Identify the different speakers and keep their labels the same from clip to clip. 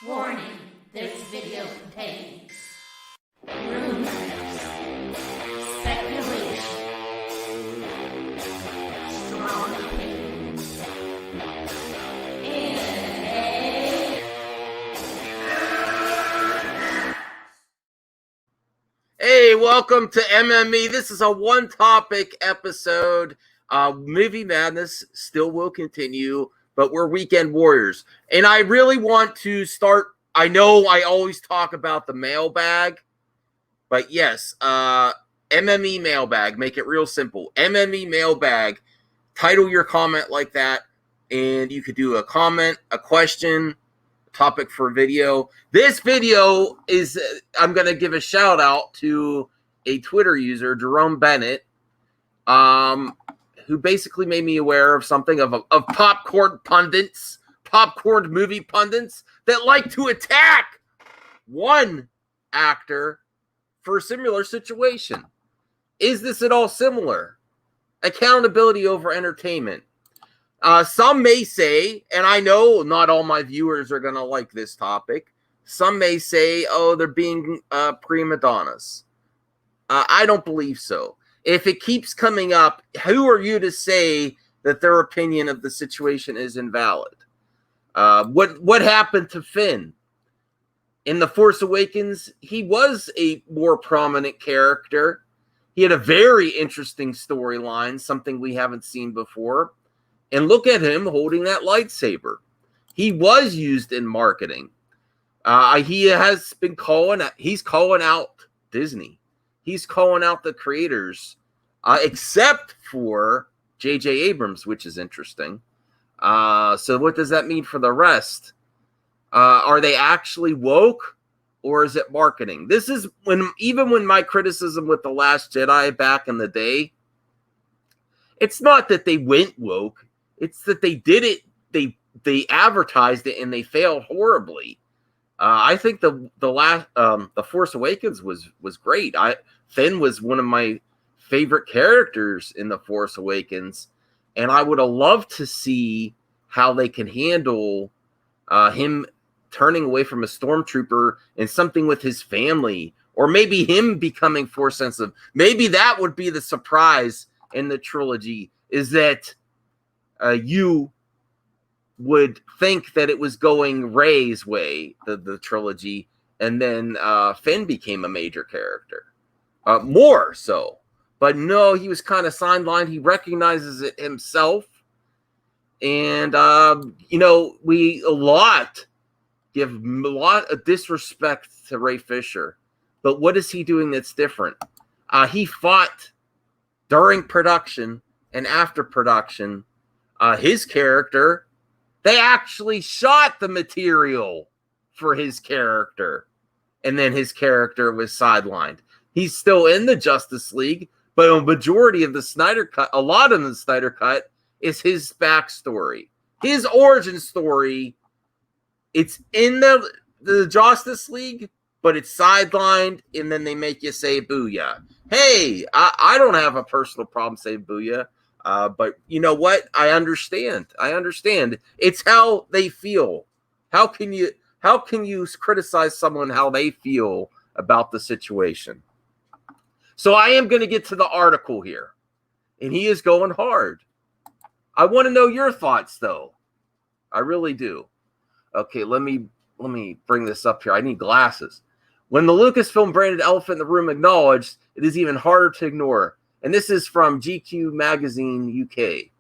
Speaker 1: Warning, this video contains rumors, speculation, strong opinions,
Speaker 2: Hey, welcome to MME. This is a one-topic episode. Movie Madness still will continue, but we're Weekend Warriors. And I really want to start, I know I always talk about the mailbag, but yes, MME mailbag, make it real simple. MME mailbag, title your comment like that, and you could do a comment, a question, topic for video. This video is, I'm going to give a shout out to a Twitter user, Jerome Bennett, who basically made me aware of something of popcorn pundits, popcorn movie pundits that like to attack one actor for a similar situation. Is this at all similar? Accountability over entertainment. Some may say, and I know not all my viewers are going to like this topic, some may say, oh, they're being prima donnas. I don't believe so. If it keeps coming up, who are you to say that their opinion of the situation is invalid? What happened to Finn? In The Force Awakens, he was a more prominent character. He had a very interesting storyline, something we haven't seen before. And look at him holding that lightsaber. He was used in marketing. He has been he's calling out Disney. He's calling out the creators, except for J.J. Abrams, which is interesting. So what does that mean for the rest? Are they actually woke, or is it marketing? This is even when my criticism with The Last Jedi back in the day, it's not that they went woke. It's that they did it. They advertised it and they failed horribly. I think the Force Awakens was great. Finn was one of my favorite characters in The Force Awakens, and I would have loved to see how they can handle him turning away from a stormtrooper and something with his family, or maybe him becoming Force sensitive. Maybe that would be the surprise in the trilogy, is that you would think that it was going Rey's way, the trilogy, and then Finn became a major character. More so. But no, he was kind of sidelined. He recognizes it himself. And, we give a lot of disrespect to Ray Fisher. But what is he doing that's different? He fought during production and after production. His character, they actually shot the material for his character, and then his character was sidelined. He's still in the Justice League, but a majority of the Snyder Cut, a lot of the Snyder Cut, is his backstory. His origin story, it's in the Justice League, but it's sidelined, and then they make you say booyah. Hey, I don't have a personal problem saying booyah. But you know what? I understand. It's how they feel. How can you criticize someone how they feel about the situation? So I am going to get to the article here, and he is going hard. I want to know your thoughts, though. I really do. Okay, let me bring this up here. I need glasses. When the Lucasfilm branded elephant in the room acknowledged, it is even harder to ignore. And this is from GQ Magazine UK.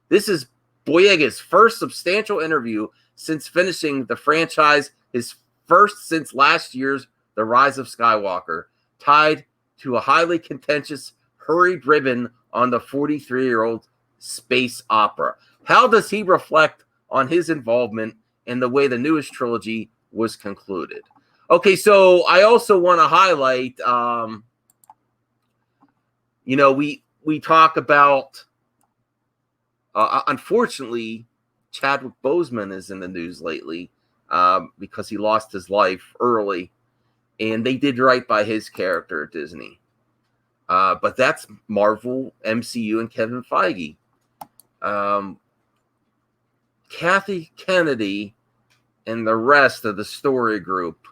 Speaker 2: This is Boyega's first substantial interview since finishing the franchise, his first since last year's The Rise of Skywalker, tied to a highly contentious, hurried ribbon on the 43-year-old space opera. How does he reflect on his involvement in the way the newest trilogy was concluded? Okay, so I also want to highlight... we talk about, unfortunately, Chadwick Boseman is in the news lately because he lost his life early, and they did right by his character at Disney. But that's Marvel, MCU, and Kevin Feige. Kathy Kennedy and the rest of the story group,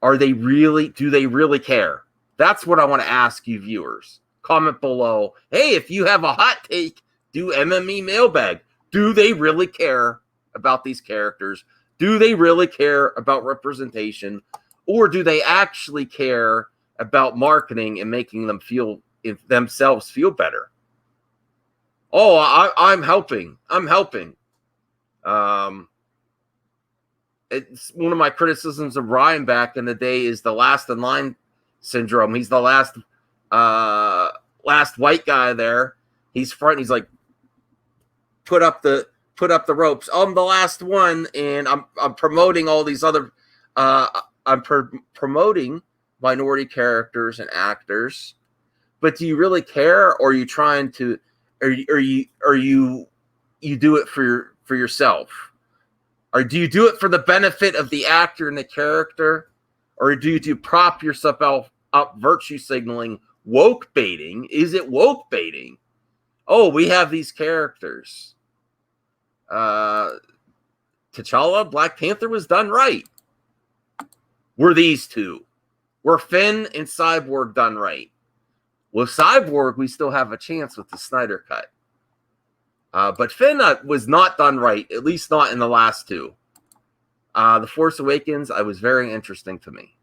Speaker 2: do they really care? That's what I want to ask you viewers. Comment below. Hey, if you have a hot take, do MME mailbag. Do they really care about these characters? Do they really care about representation? Or do they actually care about marketing and making them themselves feel better? Oh, I'm helping. It's one of my criticisms of Ryan back in the day is the last in line syndrome. He's the last white guy there. He's front. He's like, put up the ropes. I'm the last one, and I'm promoting all these other. I'm promoting minority characters and actors. But do you really care, or are you trying to, or you do it for yourself? Or do you do it for the benefit of the actor and the character? Or do you prop yourself up virtue signaling, woke baiting? Is it woke baiting? Oh, we have these characters. T'Challa, Black Panther was done right. Were these two? Were Finn and Cyborg done right? With Cyborg, we still have a chance with the Snyder Cut. But Finn was not done right, at least not in the last two. The Force Awakens, was very interesting to me.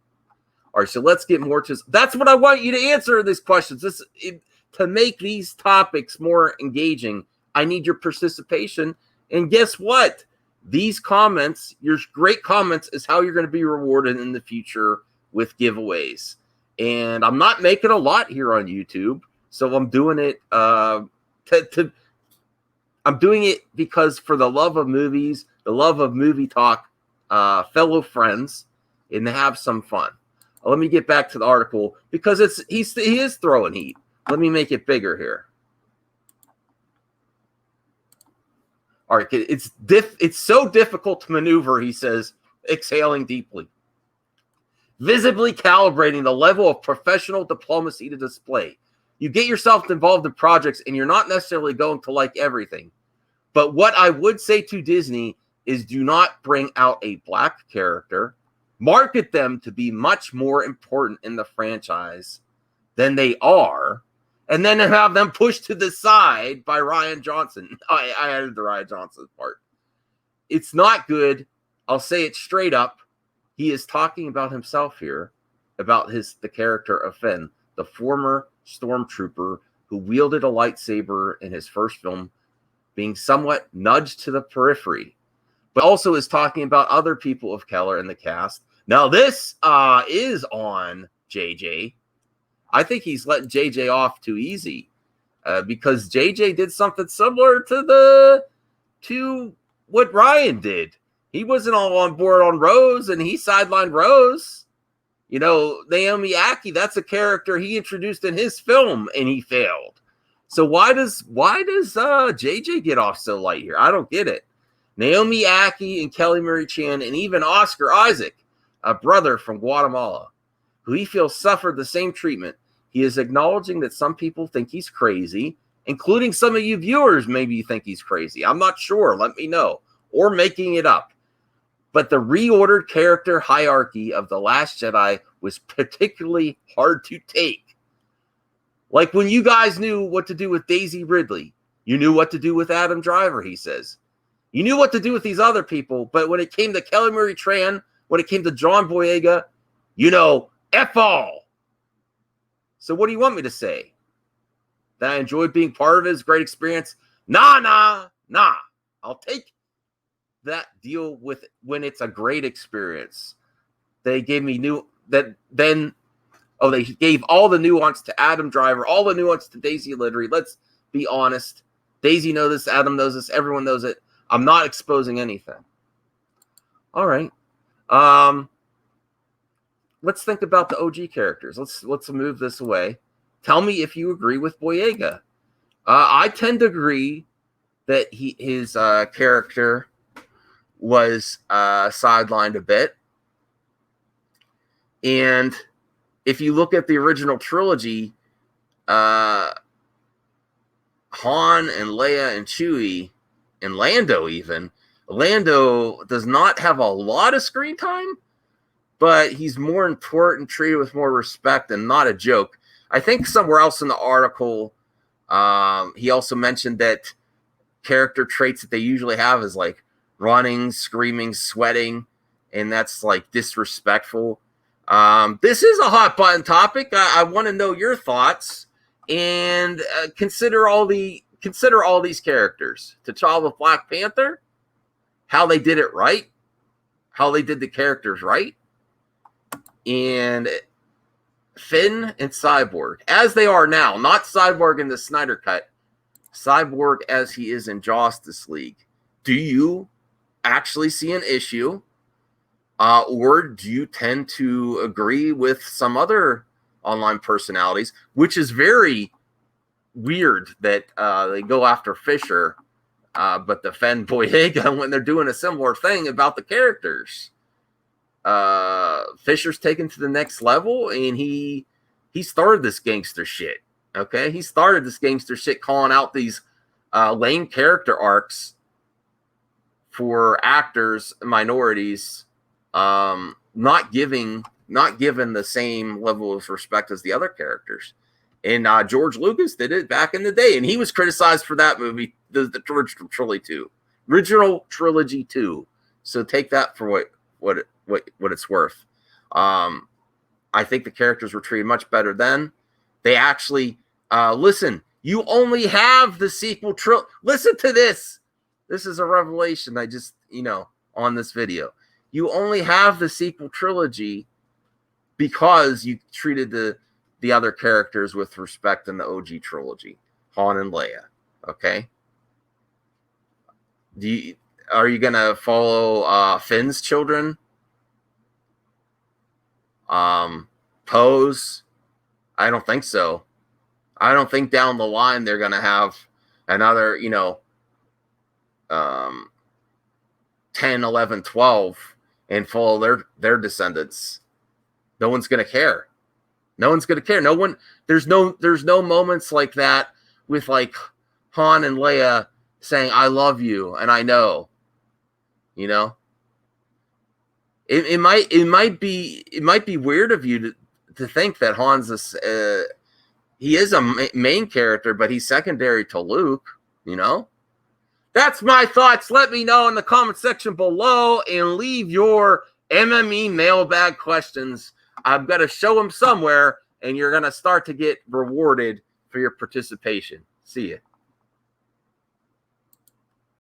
Speaker 2: All right, so let's get more to... That's what I want you to answer these questions. To make these topics more engaging, I need your participation. And guess what? These comments, your great comments, is how you're going to be rewarded in the future with giveaways. And I'm not making a lot here on YouTube, so I'm doing it I'm doing it because for the love of movies, the love of movie talk, fellow friends, and to have some fun. Let me get back to the article because he is throwing heat. Let me make it bigger here. All right, it's so difficult to maneuver, he says, exhaling deeply. Visibly calibrating the level of professional diplomacy to display. You get yourself involved in projects and you're not necessarily going to like everything. But what I would say to Disney is do not bring out a black character. Market them to be much more important in the franchise than they are. And then have them pushed to the side by Rian Johnson. I added the Rian Johnson part. It's not good. I'll say it straight up. He is talking about himself here, about the character of Finn, the former stormtrooper who wielded a lightsaber in his first film, being somewhat nudged to the periphery, but also is talking about other people of color in the cast. Now, this is on JJ. I think he's letting JJ off too easy because JJ did something similar to what Ryan did. He wasn't all on board on Rose, and he sidelined Rose. You know, Naomi Ackie, that's a character he introduced in his film, and he failed. So why does JJ get off so light here? I don't get it. Naomi Ackie and Kelly Marie Chan and even Oscar Isaac, a brother from Guatemala, who he feels suffered the same treatment. He is acknowledging that some people think he's crazy, including some of you viewers maybe you think he's crazy. I'm not sure. Let me know. Or making it up. But the reordered character hierarchy of The Last Jedi was particularly hard to take. Like when you guys knew what to do with Daisy Ridley, you knew what to do with Adam Driver, he says. You knew what to do with these other people, but when it came to Kelly Marie Tran, when it came to John Boyega, F all. So what do you want me to say? That I enjoyed being part of his great experience? Nah. I'll take that deal with when it's a great experience. They gave me they gave all the nuance to Adam Driver, all the nuance to Daisy Ridley. Let's be honest. Daisy knows this, Adam knows this, everyone knows it. I'm not exposing anything. All right. Let's think about the OG characters. Let's move this away. Tell me if you agree with Boyega. I tend to agree that his character was sidelined a bit. And if you look at the original trilogy, Han and Leia and Chewie and Lando even Lando does not have a lot of screen time, but he's more important, treated with more respect, and not a joke. I think somewhere else in the article, he also mentioned that character traits that they usually have is like running, screaming, sweating, and that's like disrespectful. This is a hot button topic. I want to know your thoughts, and consider all these characters. T'Challa, Black Panther, how they did it right, how they did the characters right, and Finn and Cyborg as they are now, not Cyborg in the Snyder Cut, Cyborg as he is in Justice League. Do you actually see an issue, or do you tend to agree with some other online personalities, which is very weird that they go after Fisher, but defend Boyega when they're doing a similar thing about the characters? Fisher's taken to the next level, and he started this gangster shit. Okay, he started this gangster shit, calling out these lame character arcs for actors, minorities, not given the same level of respect as the other characters. And George Lucas did it back in the day, and he was criticized for that movie, the original trilogy 2. So take that for what it's worth. I think the characters were treated much better then. They actually listen. You only have the sequel trilogy. Listen to this. This is a revelation. I just on this video. You only have the sequel trilogy because you treated the other characters with respect in the OG trilogy, Han and Leia. Okay. Are you gonna follow Finn's children? Pose? I don't think so. I don't think down the line they're gonna have another, 10, 11, 12 and follow their descendants. No one's gonna care. No one's gonna care. No one. There's no moments like that with like Han and Leia saying "I love you" and "I know." It might be weird of you to think that Han's he is a main character, but he's secondary to Luke. That's my thoughts. Let me know in the comment section below and leave your MME mailbag questions. I've got to show them somewhere, and you're going to start to get rewarded for your participation. See ya.